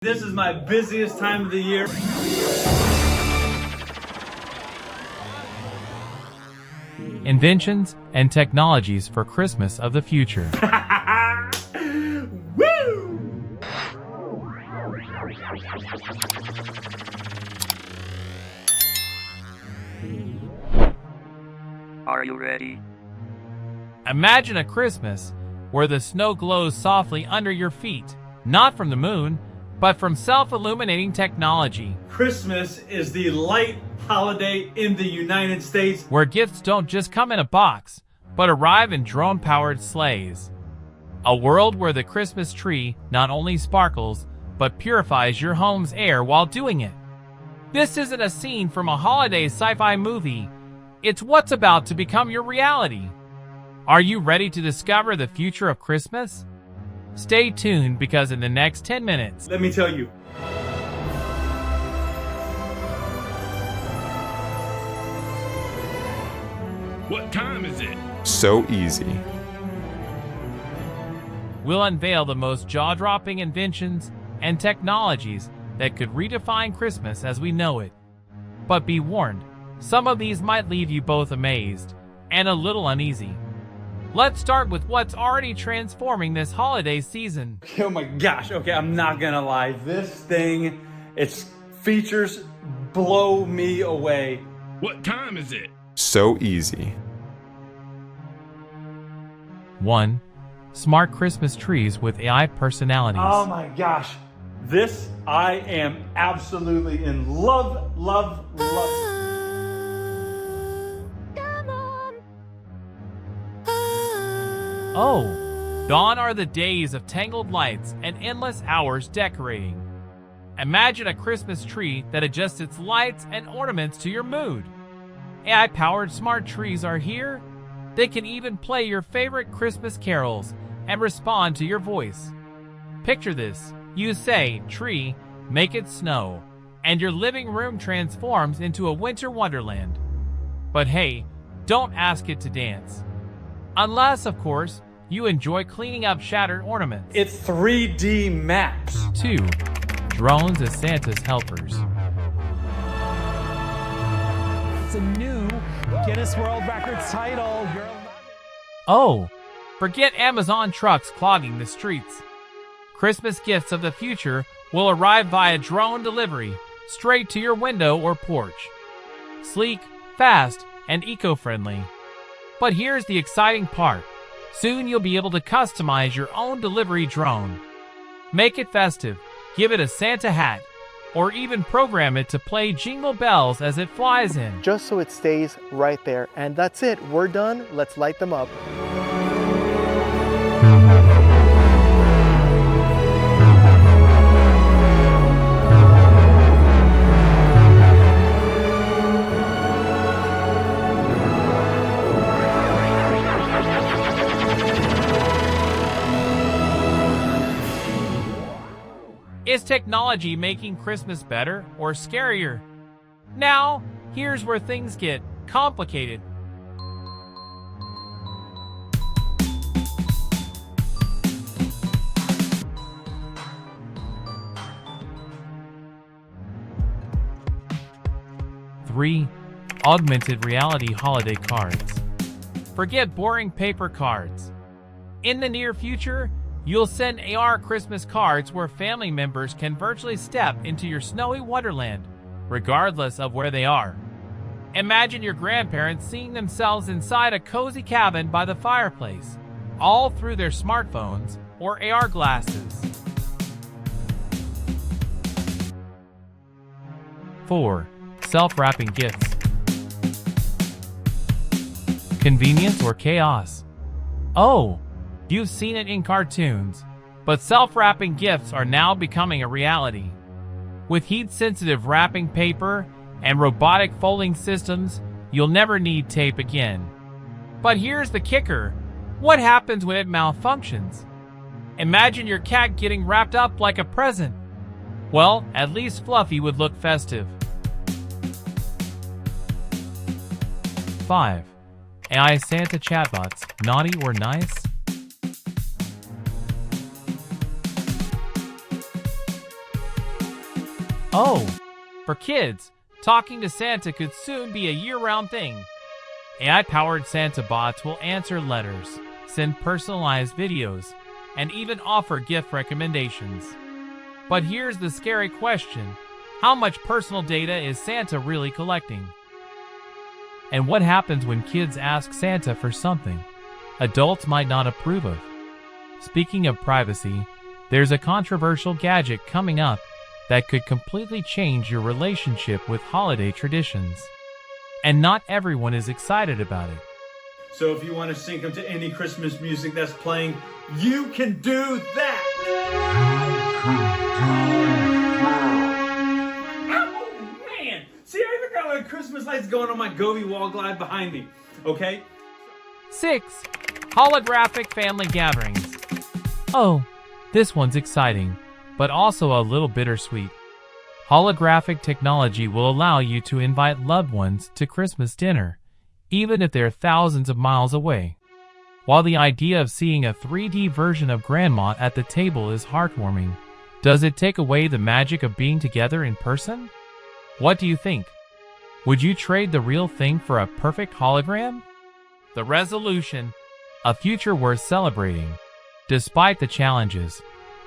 This is my busiest time of the year. Inventions and technologies for Christmas of the future. Woo! Are you ready? Imagine a Christmas where the snow glows softly under your feet, not from the moon, but from self-illuminating technology. Christmas is the light holiday in the United States. Where gifts don't just come in a box, but arrive in drone-powered sleighs. A world where the Christmas tree not only sparkles, but purifies your home's air while doing it. This isn't a scene from a holiday sci-fi movie. It's what's about to become your reality. Are you ready to discover the future of Christmas? Stay tuned because in the next 10 minutes, Let me tell you. What time is it? So easy. we'll unveil the most jaw-dropping inventions and technologies that could redefine Christmas as we know it. But be warned, some of these might leave you both amazed and a little uneasy. Let's start with what's already transforming this holiday season. Oh my gosh, okay, I'm not gonna lie. This thing, its features blow me away. What time is it? So easy. 1. Smart Christmas trees with AI personalities. Oh my gosh. This, I am absolutely in love. Oh, gone are the days of tangled lights and endless hours decorating. Imagine a Christmas tree that adjusts its lights and ornaments to your mood. AI-powered smart trees are here. They can even play your favorite Christmas carols and respond to your voice. Picture this. You say, "Tree, make it snow," and your living room transforms into a winter wonderland. But hey, don't ask it to dance. Unless, of course, you enjoy cleaning up shattered ornaments. It's 3D maps. 2. Drones as Santa's helpers. It's a new Guinness World Records title. Oh, forget Amazon trucks clogging the streets. Christmas gifts of the future will arrive via drone delivery, straight to your window or porch. Sleek, fast, and eco-friendly. But here's the exciting part. Soon you'll be able to customize your own delivery drone. Make it festive, give it a Santa hat, or even program it to play jingle bells as it flies in. Just so it stays right there. And that's it. We're done. Let's light them up. Is technology making Christmas better or scarier? Now, here's where things get complicated. Three, augmented reality holiday cards. Forget boring paper cards. In the near future, you'll send AR Christmas cards where family members can virtually step into your snowy wonderland, regardless of where they are. Imagine your grandparents seeing themselves inside a cozy cabin by the fireplace, all through their smartphones or AR glasses. 4. Self-wrapping gifts. Convenience or chaos? Oh, you've seen it in cartoons, but self-wrapping gifts are now becoming a reality. With heat-sensitive wrapping paper and robotic folding systems, you'll never need tape again. But here's the kicker. What happens when it malfunctions? Imagine your cat getting wrapped up like a present. Well, at least Fluffy would look festive. 5. AI Santa chatbots, naughty or nice? Oh, for kids, talking to Santa could soon be a year-round thing. AI-powered Santa bots will answer letters, send personalized videos, and even offer gift recommendations. But here's the scary question. How much personal data is Santa really collecting? And what happens when kids ask Santa for something adults might not approve of? Speaking of privacy, there's a controversial gadget coming up that could completely change your relationship with holiday traditions. And not everyone is excited about it. So if you want to sync them to any Christmas music that's playing, you can do that! Oh man! See, I even got my Christmas lights going on my Govee wall glide behind me, okay? 6. Holographic family gatherings. Oh, this one's exciting, but also a little bittersweet. Holographic technology will allow you to invite loved ones to Christmas dinner, even if they're thousands of miles away. While the idea of seeing a 3D version of Grandma at the table is heartwarming, does it take away the magic of being together in person? What do you think? Would you trade the real thing for a perfect hologram? The resolution, a future worth celebrating. Despite the challenges,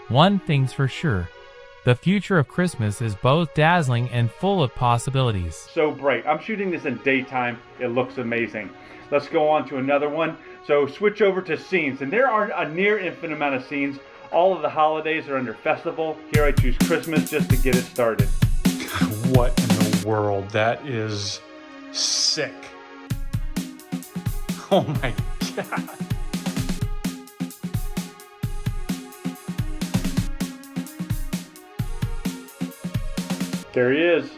one thing's for sure. The future of Christmas is both dazzling and full of possibilities. So bright. I'm shooting this in daytime. It looks amazing. Let's go on to another one. So switch over to scenes. And there are a near infinite amount of scenes. All of the holidays are under festival. Here I choose Christmas just to get it started. What in the world? That is sick. Oh my God. There he is.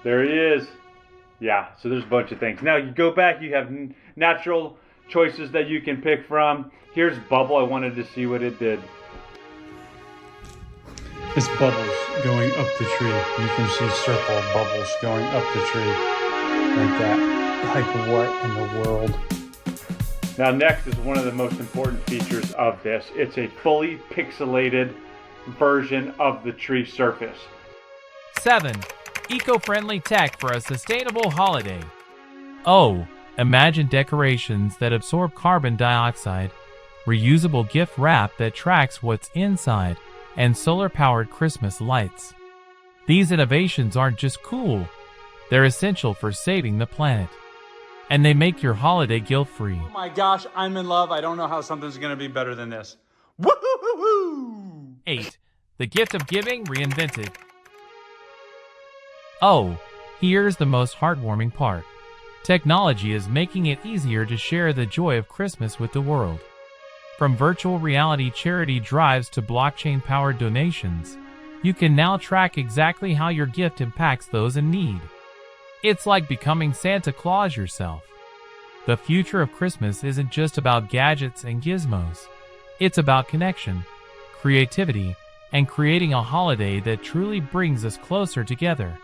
There he is. Yeah, so there's a bunch of things. Now you go back, you have natural choices that you can pick from. Here's Bubble. I wanted to see what it did. This bubble's going up the tree. You can see circle bubbles going up the tree. Like that. Like what in the world? Now next is one of the most important features of this. It's a fully pixelated version of the tree surface. 7. Eco-friendly tech for a sustainable holiday. Oh, imagine decorations that absorb carbon dioxide, reusable gift wrap that tracks what's inside, and solar-powered Christmas lights. These innovations aren't just cool, they're essential for saving the planet. And they make your holiday guilt-free. Oh my gosh, I'm in love. I don't know how something's gonna be better than this. Woo-hoo-hoo-hoo! 8. The gift of giving reinvented. Oh, here's the most heartwarming part. Technology is making it easier to share the joy of Christmas with the world. From virtual reality charity drives to blockchain-powered donations, you can now track exactly how your gift impacts those in need. It's like becoming Santa Claus yourself. The future of Christmas isn't just about gadgets and gizmos. It's about connection, creativity, and creating a holiday that truly brings us closer together.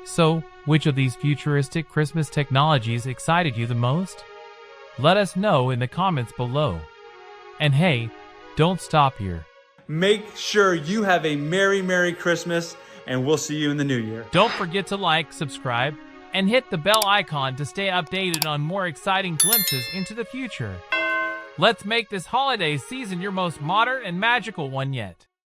So, which of these futuristic Christmas technologies excited you the most? Let us know in the comments below. And hey, don't stop here. Make sure you have a Merry, Merry Christmas, and we'll see you in the new year. Don't forget to like, subscribe, and hit the bell icon to stay updated on more exciting glimpses into the future. Let's make this holiday season your most modern and magical one yet.